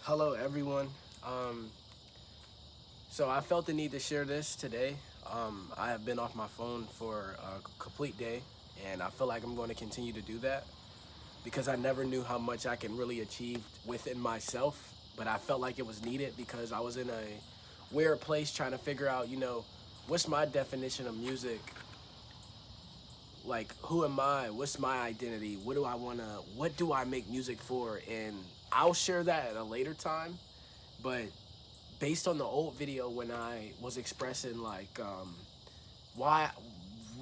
Hello, everyone. Um, so I felt the need to share this today. I have been off my phone for a complete day, and I feel like I'm going to continue to do that because I never knew how much I can really achieve within myself. But I felt like it was needed because I was in a weird place trying to figure out, what's my definition of music? Like, who am I? What's my identity? What do I make music for? And I'll share that at a later time. But based on the old video when I was expressing like why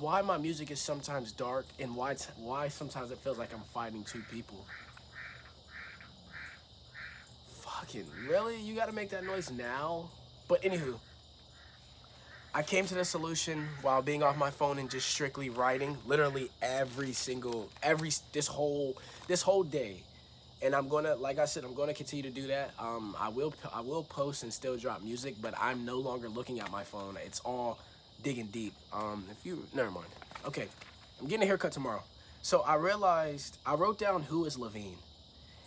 why my music is sometimes dark and why sometimes it feels like I'm fighting two people. Fucking really? You got to make that noise now? But anywho, I came to the solution while being off my phone and just strictly writing, literally every this whole day. And I'm gonna, like I said, I'm gonna continue to do that. I will post and still drop music, but I'm no longer looking at my phone. It's all digging deep. If you never mind. Okay, I'm getting a haircut tomorrow, so I realized I wrote down who is Levine,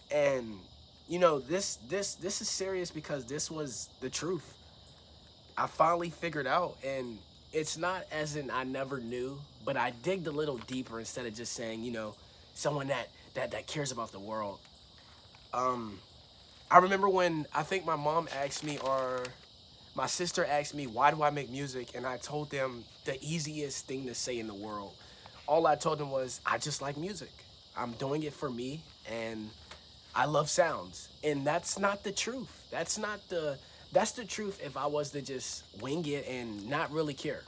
and this is serious because this was the truth. I finally figured out, and it's not as in I never knew, but I digged a little deeper instead of just saying, someone that cares about the world. Um, I remember when I think my mom asked me or my sister asked me, why do I make music? And I told them the easiest thing to say in the world. All I told them was, I just like music. I'm doing it for me and I love sounds. And that's not the truth. That's the truth if I was to just wing it and not really care.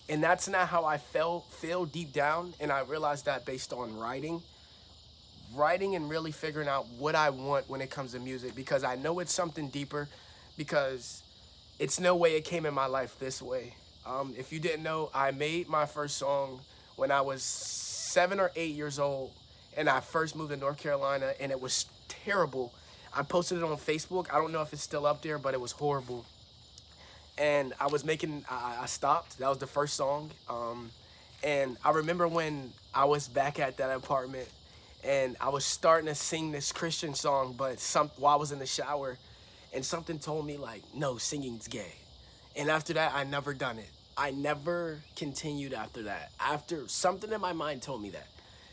And that's not how I feel deep down. And I realized that based on writing and really figuring out what I want when it comes to music because I know it's something deeper because it's no way it came in my life this way. If you didn't know, I made my first song when I was 7 or 8 years old and I first moved to North Carolina and it was terrible. I posted it on Facebook. I don't know if it's still up there, but it was horrible. And I stopped. That was the first song. And I remember when I was back at that apartment and I was starting to sing this Christian song, but while I was in the shower, and something told me like, no, singing's gay. And after that, I never done it. I never continued after that. After something in my mind told me that.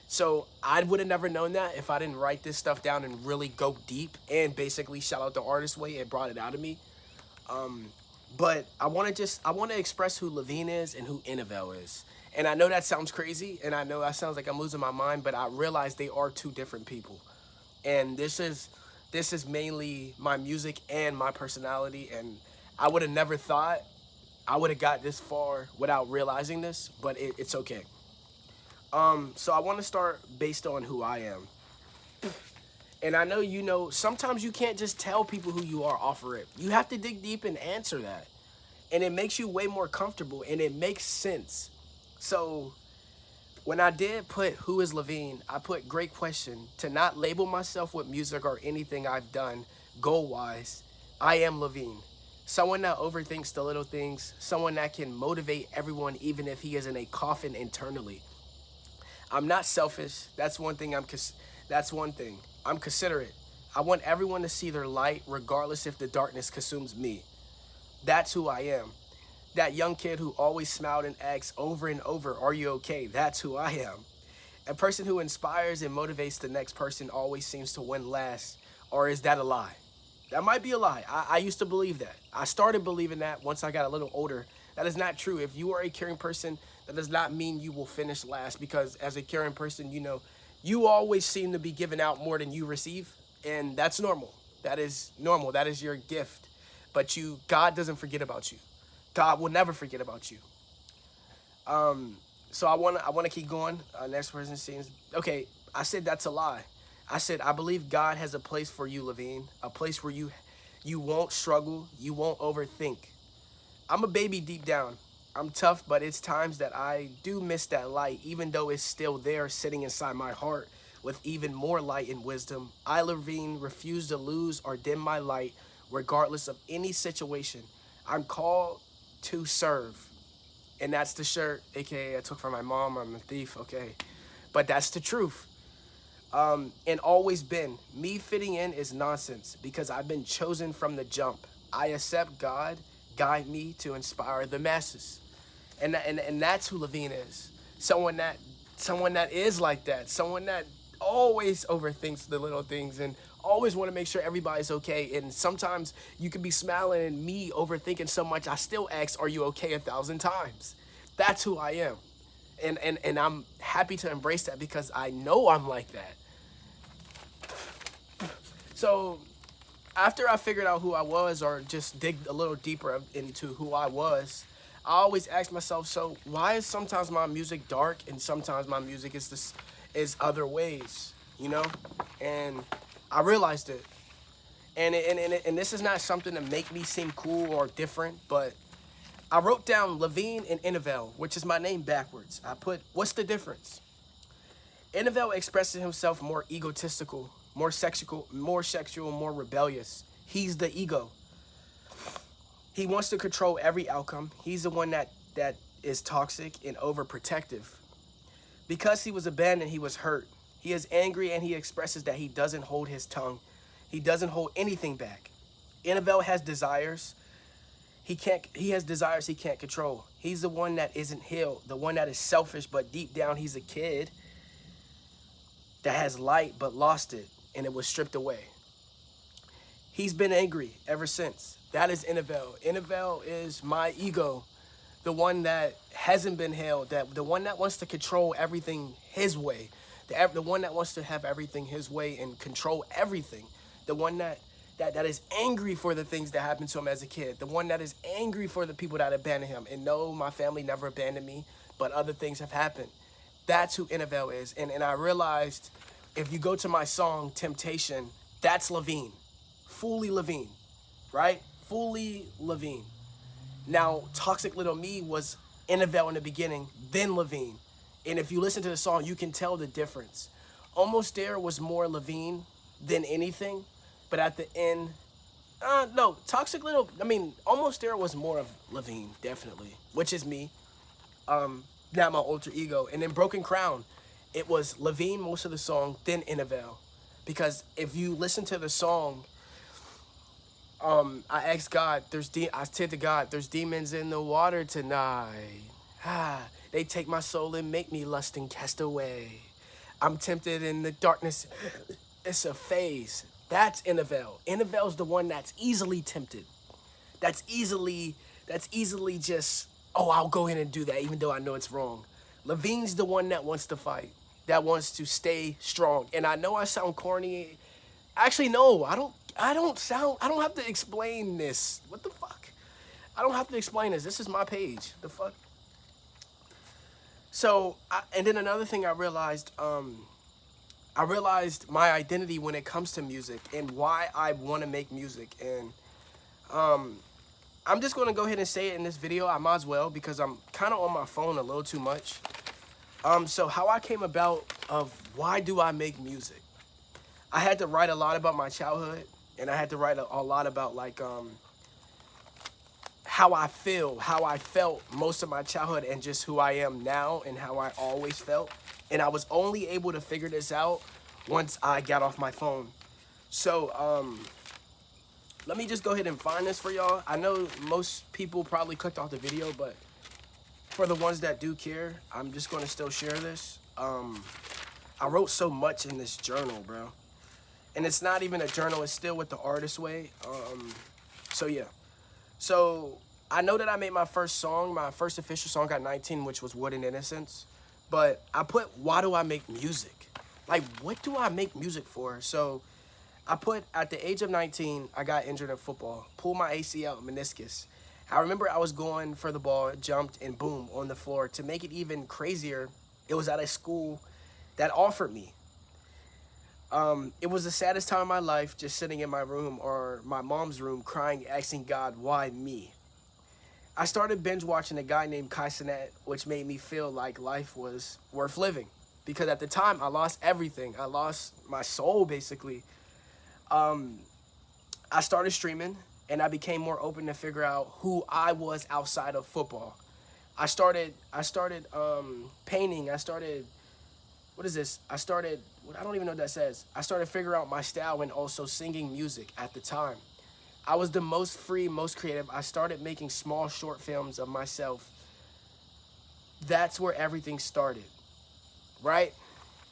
So I would have never known that if I didn't write this stuff down and really go deep and basically shout out the artist way. It brought it out of me. But I want to express who Levine is and who Innovel is. And I know that sounds crazy, and I know that sounds like I'm losing my mind, but I realize they are two different people. And this is mainly my music and my personality. And I would have never thought I would have got this far without realizing this, but it's okay. So I want to start based on who I am. And I know sometimes you can't just tell people who you are off rip. You have to dig deep and answer that. And it makes you way more comfortable and it makes sense. So when I did put who is Levine, I put great question to not label myself with music or anything I've done goal wise. I am Levine. Someone that overthinks the little things, someone that can motivate everyone even if he is in a coffin internally. I'm not selfish. That's one thing. I'm considerate. I want everyone to see their light regardless if the darkness consumes me. That's who I am. That young kid who always smiled and asked over and over, are you okay? That's who I am. A person who inspires and motivates the next person always seems to win last. Or is that a lie? That might be a lie. I used to believe that. I started believing that once I got a little older. That is not true. If you are a caring person, that does not mean you will finish last because as a caring person, you always seem to be giving out more than you receive. And that's normal. That is normal. That is your gift. But God doesn't forget about you. God will never forget about you. So I wanna keep going. Next person seems okay. I said that's a lie. I said I believe God has a place for you, Levine. A place where you won't struggle, you won't overthink. I'm a baby deep down. I'm tough, but it's times that I do miss that light, even though it's still there sitting inside my heart with even more light and wisdom. I, Levine, refuse to lose or dim my light, regardless of any situation. I'm called to serve. And that's the shirt, aka I took from my mom. I'm a thief, okay? But that's the truth. And always been. Me fitting in is nonsense because I've been chosen from the jump. I accept God, guide me to inspire the masses. And that's who Levine is. Someone that someone that is like that. Someone that always overthinks the little things and always want to make sure everybody's okay. And sometimes you could be smiling and me overthinking so much I still ask, are you okay 1,000 times? That's who I am. And I'm happy to embrace that because I know I'm like that. So after I figured out who I was or just dig a little deeper into who I was, I always ask myself, so why is sometimes my music dark and sometimes my music is other ways, you know? And I realized it. And this is not something to make me seem cool or different, but I wrote down Levine and Innovel, which is my name backwards. I put, what's the difference? Innovel expresses himself more egotistical, more sexual, more rebellious. He's the ego. He wants to control every outcome. He's the one that is toxic and overprotective. Because he was abandoned, he was hurt. He is angry and he expresses that he doesn't hold his tongue. He doesn't hold anything back. Innovel has desires. He has desires he can't control. He's the one that isn't healed, the one that is selfish, but deep down he's a kid that has light but lost it and it was stripped away. He's been angry ever since. That is Innovel. Innovel is my ego, the one that hasn't been held, the one that wants to control everything his way, the one that wants to have everything his way and control everything, the one that is angry for the things that happened to him as a kid, the one that is angry for the people that abandoned him. And no, my family never abandoned me, but other things have happened. That's who Innovel is. And I realized if you go to my song, Temptation, that's Levine. Fully Levine, right? Fully Levine. Now, Toxic Little Me was Innovel in the beginning, then Levine. And if you listen to the song, you can tell the difference. Almost There was more Levine than anything, but at the end, no, Almost There was more of Levine, definitely, which is me. Not my alter ego. And then Broken Crown, it was Levine most of the song, then Innovel. Because if you listen to the song, I asked God, I said to God, there's demons in the water tonight. They take my soul and make me lust and cast away. I'm tempted in the darkness. It's a phase. That's Innovel. Innovel's the one that's easily tempted. That's easily just, oh, I'll go in and do that even though I know it's wrong. Levine's the one that wants to fight, that wants to stay strong. And I know I sound corny. Actually, no, I don't have to explain this. What the fuck? I don't have to explain this. This is my page. The fuck? So, and then another thing I realized my identity when it comes to music and why I want to make music. And I'm just going to go ahead and say it in this video. I might as well because I'm kind of on my phone a little too much. So how I came about of why do I make music? I had to write a lot about my childhood, and I had to write a lot about like how I felt most of my childhood and just who I am now and how I always felt. And I was only able to figure this out once I got off my phone. So let me just go ahead and find this for y'all. I know most people probably clicked off the video, but for the ones that do care, I'm just going to still share this. I wrote so much in this journal, bro. And it's not even a journal, it's still with the artist way. So yeah. So I know that I made my first official song at 19, which was Wooden Innocence. But I put, why do I make music? Like, what do I make music for? So I put, at the age of 19, I got injured in football. Pulled my ACL, meniscus. I remember I was going for the ball, jumped, and boom, on the floor. To make it even crazier, it was at a school that offered me. It was the saddest time of my life, just sitting in my room or my mom's room crying, asking God, why me? I started binge watching a guy named Kai Cenat, which made me feel like life was worth living. Because at the time, I lost everything. I lost my soul, basically. I started streaming, and I became more open to figure out who I was outside of football. I started painting. I started I don't even know what that says. I started figuring out my style when also singing music at the time. I was the most free, most creative. I started making small short films of myself. That's where everything started, right?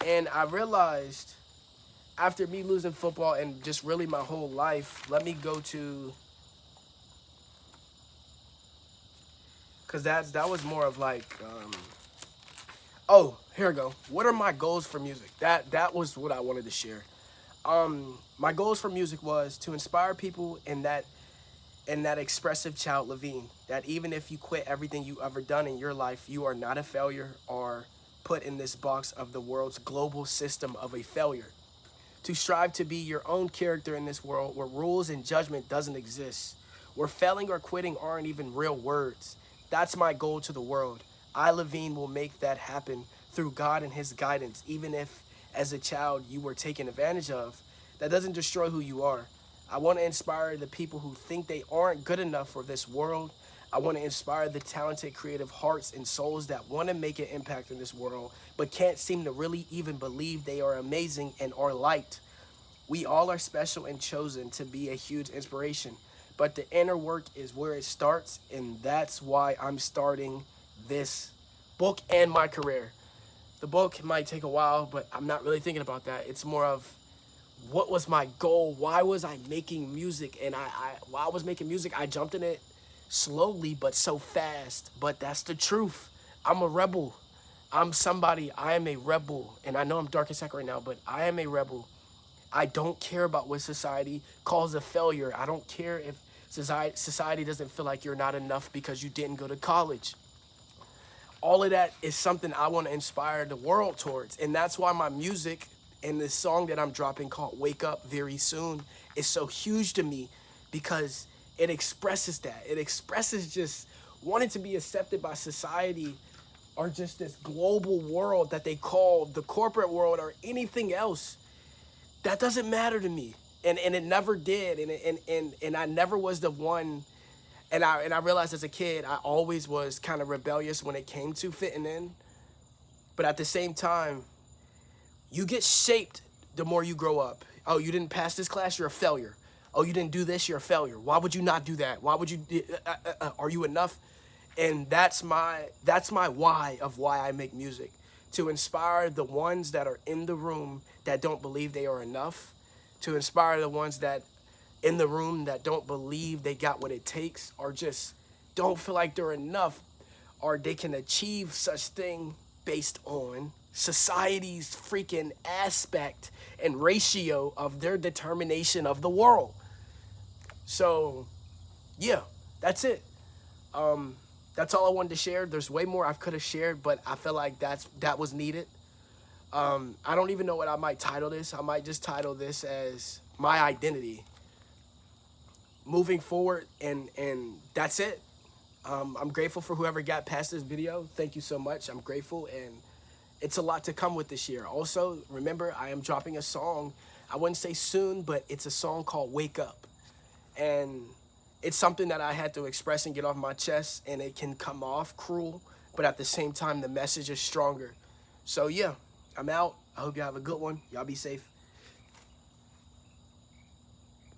And I realized after me losing football and just really my whole life, let me go to, because that was more of like, oh, here we go. What are my goals for music? That was what I wanted to share. My goals for music was to inspire people in that expressive child Levine, that even if you quit everything you ever done in your life, you are not a failure or put in this box of the world's global system of a failure. To strive to be your own character in this world where rules and judgment doesn't exist, where failing or quitting aren't even real words. That's my goal to the world. I, Levine, will make that happen through God and his guidance, even if as a child you were taken advantage of. That doesn't destroy who you are. I want to inspire the people who think they aren't good enough for this world. I want to inspire the talented, creative hearts and souls that want to make an impact in this world, but can't seem to really even believe they are amazing and are light. We all are special and chosen to be a huge inspiration, but the inner work is where it starts, and that's why I'm starting this book and my career. The book might take a while, but I'm not really thinking about that. It's more of what was my goal? Why was I making music? And while I was making music, I jumped in it slowly, but so fast. But that's the truth. I'm a rebel. I'm somebody. I am a rebel. And I know I'm dark as heck right now, but I am a rebel. I don't care about what society calls a failure. I don't care if society doesn't feel like you're not enough because you didn't go to college. All of that is something I want to inspire the world towards. And that's why my music and this song that I'm dropping called Wake Up very soon is so huge to me, because it expresses that. It expresses just wanting to be accepted by society or just this global world that they call the corporate world or anything else. That doesn't matter to me. And it never did. And I never was the one. And I realized as a kid, I always was kind of rebellious when it came to fitting in. But at the same time, you get shaped the more you grow up. Oh, you didn't pass this class, you're a failure. Oh, you didn't do this, you're a failure. Why would you not do that? Why would you, are you enough? And that's my why of why I make music. To inspire the ones that are in the room that don't believe they are enough. To inspire the ones that in the room that don't believe they got what it takes, or just don't feel like they're enough, or they can achieve such thing based on society's freaking aspect and ratio of their determination of the world. So yeah, that's it. That's all I wanted to share. There's way more I could have shared, but I feel like that was needed. I don't even know what I might title this. I might just title this as my identity moving forward, and that's it. I'm grateful for whoever got past this video. Thank you so much. I'm grateful, and it's a lot to come with this year. Also, remember, I am dropping a song. I wouldn't say soon, but it's a song called Wake Up. And it's something that I had to express and get off my chest, and it can come off cruel, but at the same time, the message is stronger. So yeah, I'm out. I hope you have a good one. Y'all be safe.